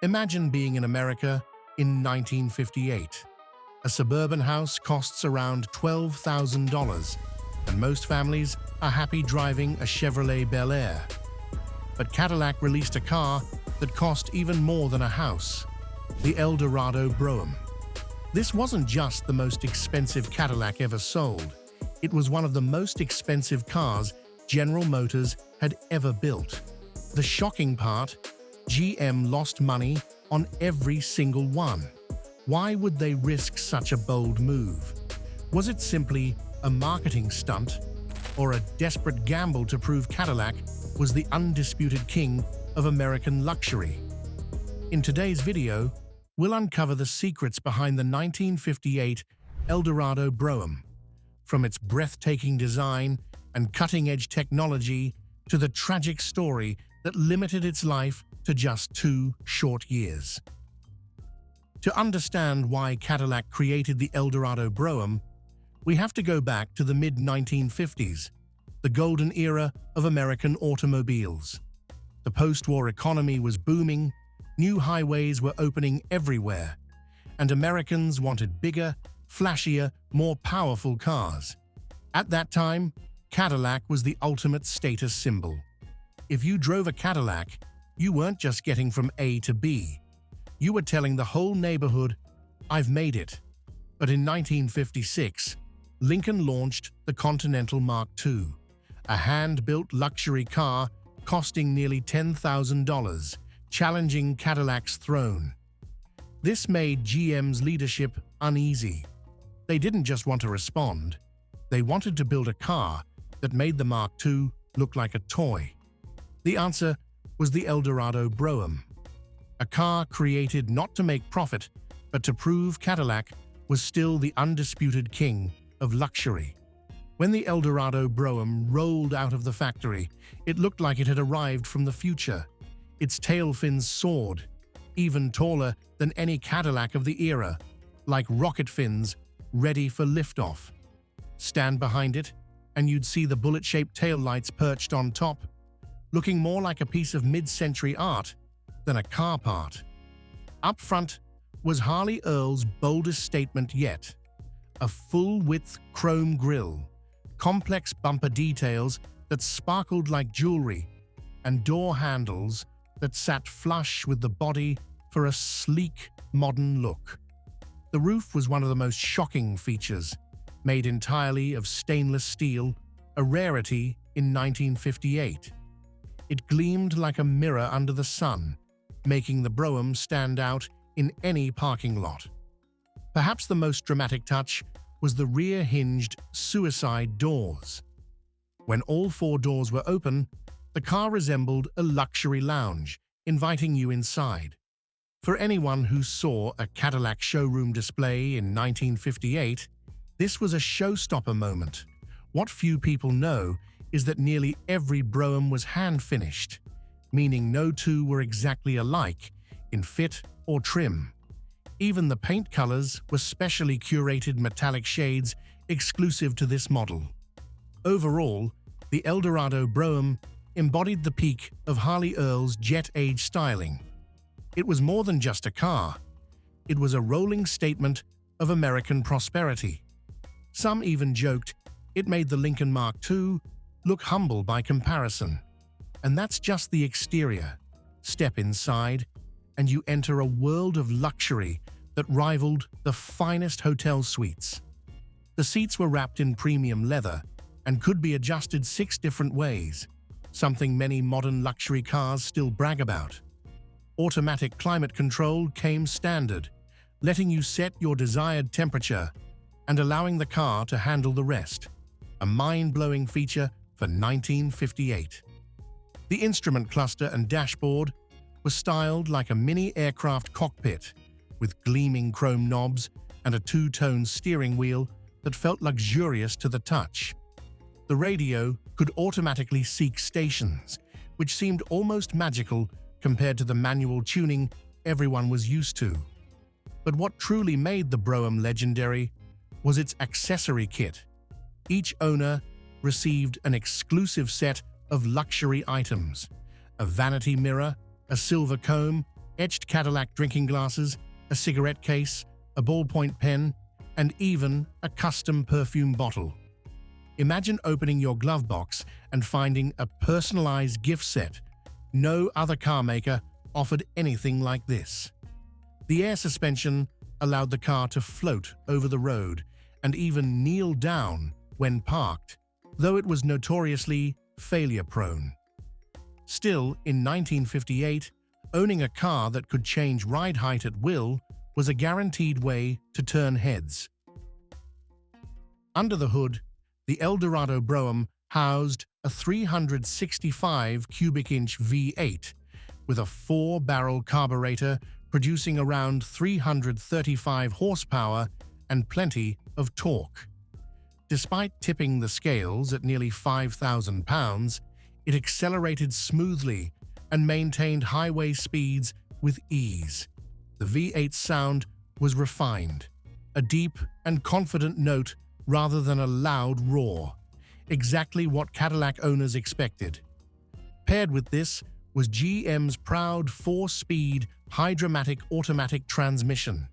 Imagine being in America in 1958. A suburban house costs around $12,000, and most families are happy driving a Chevrolet Bel Air. But Cadillac released a car that cost even more than a house, the Eldorado Brougham. This wasn't just the most expensive Cadillac ever sold. It was one of the most expensive cars General Motors had ever built. The shocking part, GM lost money on every single one. Why would they risk such a bold move? Was it simply a marketing stunt, or a desperate gamble to prove Cadillac was the undisputed king of American luxury? In today's video, we'll uncover the secrets behind the 1958 Eldorado Brougham, from its breathtaking design and cutting-edge technology to the tragic story that limited its life to just 2 short years. To understand why Cadillac created the Eldorado Brougham, we have to go back to the mid-1950s, the golden era of American automobiles. The post-war economy was booming, new highways were opening everywhere, and Americans wanted bigger, flashier, more powerful cars. At that time, Cadillac was the ultimate status symbol. If you drove a Cadillac, you weren't just getting from A to B. You were telling the whole neighborhood, "I've made it." But in 1956, Lincoln launched the Continental Mark II, a hand-built luxury car costing nearly $10,000, challenging Cadillac's throne. This made GM's leadership uneasy. They didn't just want to respond. They wanted to build a car that made the Mark II look like a toy. The answer was the Eldorado Brougham, a car created not to make profit, but to prove Cadillac was still the undisputed king of luxury. When the Eldorado Brougham rolled out of the factory, it looked like it had arrived from the future. Its tail fins soared, even taller than any Cadillac of the era, like rocket fins ready for liftoff. Stand behind it, and you'd see the bullet-shaped taillights perched on top, looking more like a piece of mid-century art than a car part. Up front was Harley Earl's boldest statement yet: a full-width chrome grille, complex bumper details that sparkled like jewelry, and door handles that sat flush with the body for a sleek, modern look. The roof was one of the most shocking features, made entirely of stainless steel, a rarity in 1958. It gleamed like a mirror under the sun, making the Brougham stand out in any parking lot. Perhaps the most dramatic touch was the rear-hinged suicide doors. When all 4 doors were open, the car resembled a luxury lounge, inviting you inside. For anyone who saw a Cadillac showroom display in 1958, this was a showstopper moment. What few people know is that nearly every Brougham was hand-finished, meaning no two were exactly alike in fit or trim. Even the paint colors were specially curated metallic shades exclusive to this model. Overall, the Eldorado Brougham embodied the peak of Harley Earl's jet-age styling. It was more than just a car. It was a rolling statement of American prosperity. Some even joked it made the Lincoln Mark II look humble by comparison. And that's just the exterior. Step inside, and you enter a world of luxury that rivaled the finest hotel suites. The seats were wrapped in premium leather and could be adjusted 6 different ways, something many modern luxury cars still brag about. Automatic climate control came standard, letting you set your desired temperature and allowing the car to handle the rest, a mind-blowing feature for 1958. The instrument cluster and dashboard were styled like a mini aircraft cockpit, with gleaming chrome knobs and a 2-tone steering wheel that felt luxurious to the touch. The radio could automatically seek stations, which seemed almost magical compared to the manual tuning everyone was used to. But what truly made the Brougham legendary was its accessory kit. Each owner received an exclusive set of luxury items: a vanity mirror, a silver comb, etched Cadillac drinking glasses, a cigarette case, a ballpoint pen, and even a custom perfume bottle. Imagine opening your glove box and finding a personalized gift set. No other car maker offered anything like this. The air suspension allowed the car to float over the road and even kneel down when parked, though it was notoriously failure-prone. Still, in 1958, owning a car that could change ride height at will was a guaranteed way to turn heads. Under the hood, the Eldorado Brougham housed a 365 cubic inch V8 with a 4-barrel carburetor producing around 335 horsepower and plenty of torque. Despite tipping the scales at nearly 5,000 pounds, it accelerated smoothly and maintained highway speeds with ease. The V8's sound was refined, a deep and confident note rather than a loud roar, exactly what Cadillac owners expected. Paired with this was GM's proud 4-speed Hydra-matic automatic transmission.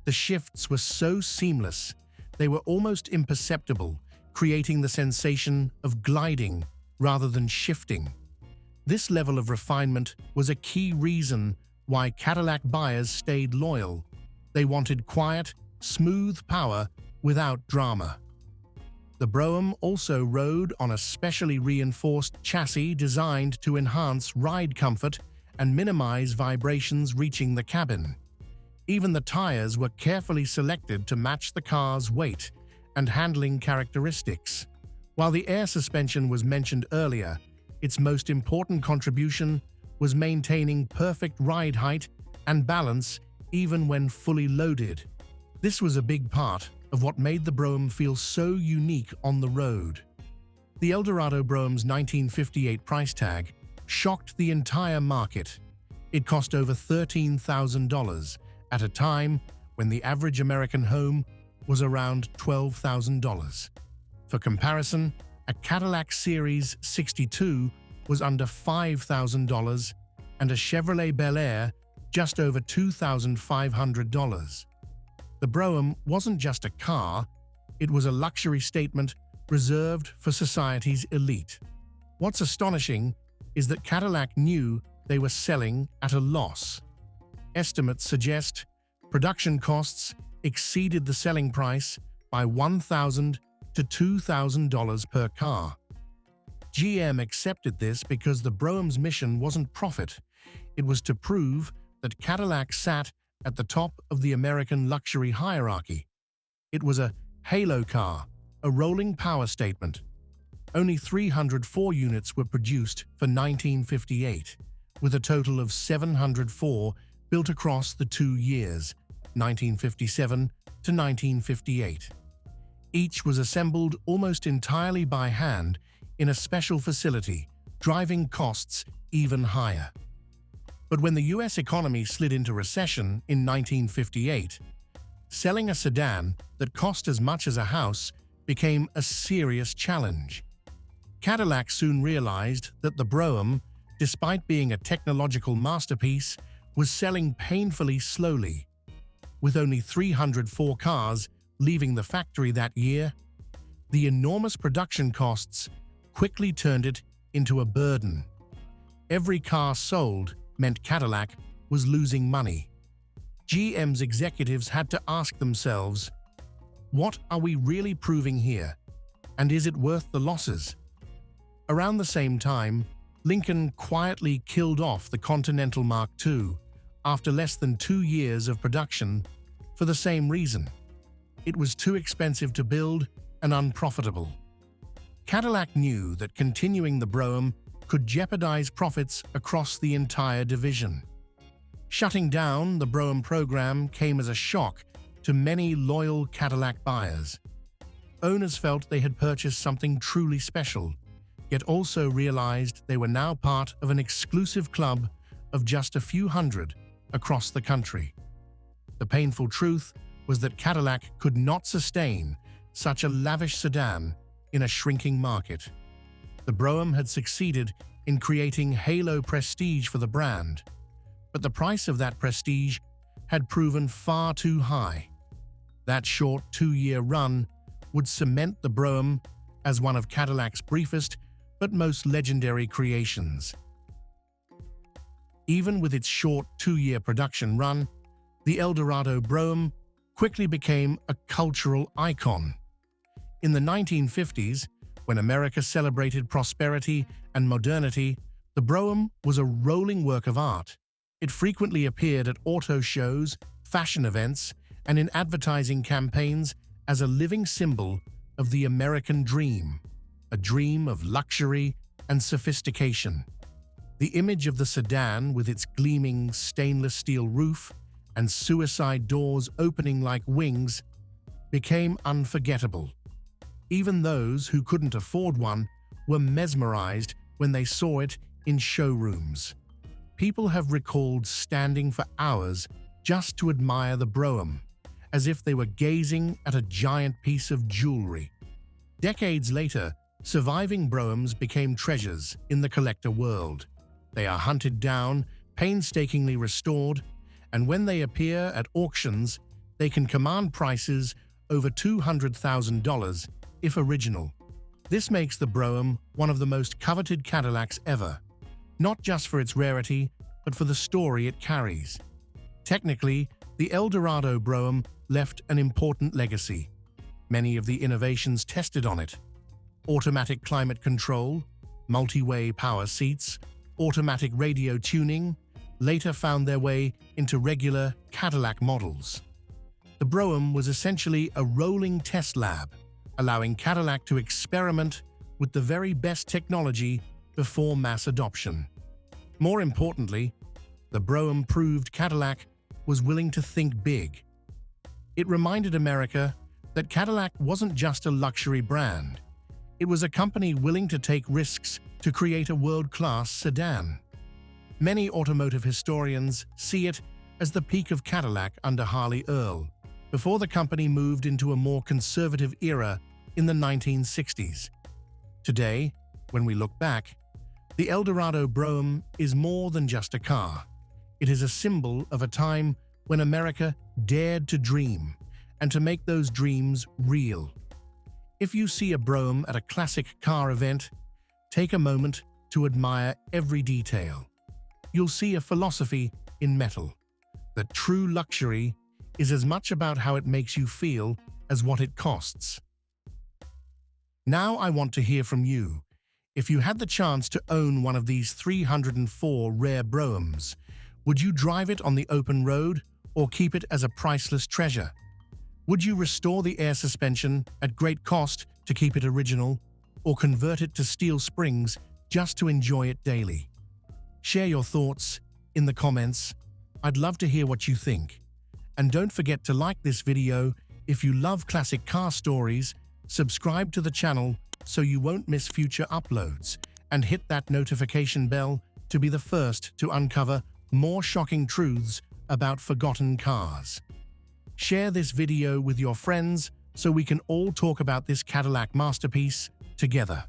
The shifts were so seamless, they were almost imperceptible, creating the sensation of gliding rather than shifting. This level of refinement was a key reason why Cadillac buyers stayed loyal. They wanted quiet, smooth power without drama. The Brougham also rode on a specially reinforced chassis designed to enhance ride comfort and minimize vibrations reaching the cabin. Even the tires were carefully selected to match the car's weight and handling characteristics. While the air suspension was mentioned earlier, its most important contribution was maintaining perfect ride height and balance even when fully loaded. This was a big part of what made the Brougham feel so unique on the road. The Eldorado Brougham's 1958 price tag shocked the entire market. It cost over $13,000 at a time when the average American home was around $12,000. For comparison, a Cadillac Series 62 was under $5,000 and a Chevrolet Bel Air just over $2,500. The Brougham wasn't just a car, it was a luxury statement reserved for society's elite. What's astonishing is that Cadillac knew they were selling at a loss. Estimates suggest production costs exceeded the selling price by $1,000 to $2,000 per car. GM accepted this because the Brougham's mission wasn't profit, it was to prove that Cadillac sat at the top of the American luxury hierarchy. It was a halo car, a rolling power statement. Only 304 units were produced for 1958, with a total of 704 built across the 2 years, 1957 to 1958. Each was assembled almost entirely by hand in a special facility, driving costs even higher. But when the US economy slid into recession in 1958, selling a sedan that cost as much as a house became a serious challenge. Cadillac soon realized that the Brougham, despite being a technological masterpiece, was selling painfully slowly. With only 304 cars leaving the factory that year, the enormous production costs quickly turned it into a burden. Every car sold meant Cadillac was losing money. GM's executives had to ask themselves, what are we really proving here? And is it worth the losses? Around the same time, Lincoln quietly killed off the Continental Mark II after less than 2 years of production for the same reason. It was too expensive to build and unprofitable. Cadillac knew that continuing the Brougham could jeopardize profits across the entire division. Shutting down the Brougham program came as a shock to many loyal Cadillac buyers. Owners felt they had purchased something truly special, yet also realized they were now part of an exclusive club of just a few hundred across the country. The painful truth was that Cadillac could not sustain such a lavish sedan in a shrinking market. The Brougham had succeeded in creating halo prestige for the brand, but the price of that prestige had proven far too high. That short 2-year run would cement the Brougham as one of Cadillac's briefest but most legendary creations. Even with its short 2-year production run, the Eldorado Brougham quickly became a cultural icon. In the 1950s, when America celebrated prosperity and modernity, the Brougham was a rolling work of art. It frequently appeared at auto shows, fashion events, and in advertising campaigns as a living symbol of the American dream, a dream of luxury and sophistication. The image of the sedan with its gleaming stainless steel roof and suicide doors opening like wings became unforgettable. Even those who couldn't afford one were mesmerized when they saw it in showrooms. People have recalled standing for hours just to admire the Brougham, as if they were gazing at a giant piece of jewelry. Decades later, surviving Broughams became treasures in the collector world. They are hunted down, painstakingly restored, and when they appear at auctions, they can command prices over $200,000 if original. This makes the Brougham one of the most coveted Cadillacs ever, not just for its rarity, but for the story it carries. Technically, the Eldorado Brougham left an important legacy. Many of the innovations tested on it, automatic climate control, multi-way power seats, automatic radio tuning, later found their way into regular Cadillac models. The Brougham was essentially a rolling test lab, allowing Cadillac to experiment with the very best technology before mass adoption. More importantly, the Brougham proved Cadillac was willing to think big. It reminded America that Cadillac wasn't just a luxury brand. It was a company willing to take risks to create a world-class sedan. Many automotive historians see it as the peak of Cadillac under Harley Earl, before the company moved into a more conservative era in the 1960s. Today, when we look back, the Eldorado Brougham is more than just a car. It is a symbol of a time when America dared to dream and to make those dreams real. If you see a Brougham at a classic car event, take a moment to admire every detail. You'll see a philosophy in metal, that true luxury is as much about how it makes you feel as what it costs. Now I want to hear from you. If you had the chance to own one of these 304 rare Broughams, would you drive it on the open road or keep it as a priceless treasure? Would you restore the air suspension at great cost to keep it original, or convert it to steel springs just to enjoy it daily? Share your thoughts in the comments. I'd love to hear what you think. And don't forget to like this video if you love classic car stories, subscribe to the channel so you won't miss future uploads, and hit that notification bell to be the first to uncover more shocking truths about forgotten cars. Share this video with your friends so we can all talk about this Cadillac masterpiece together.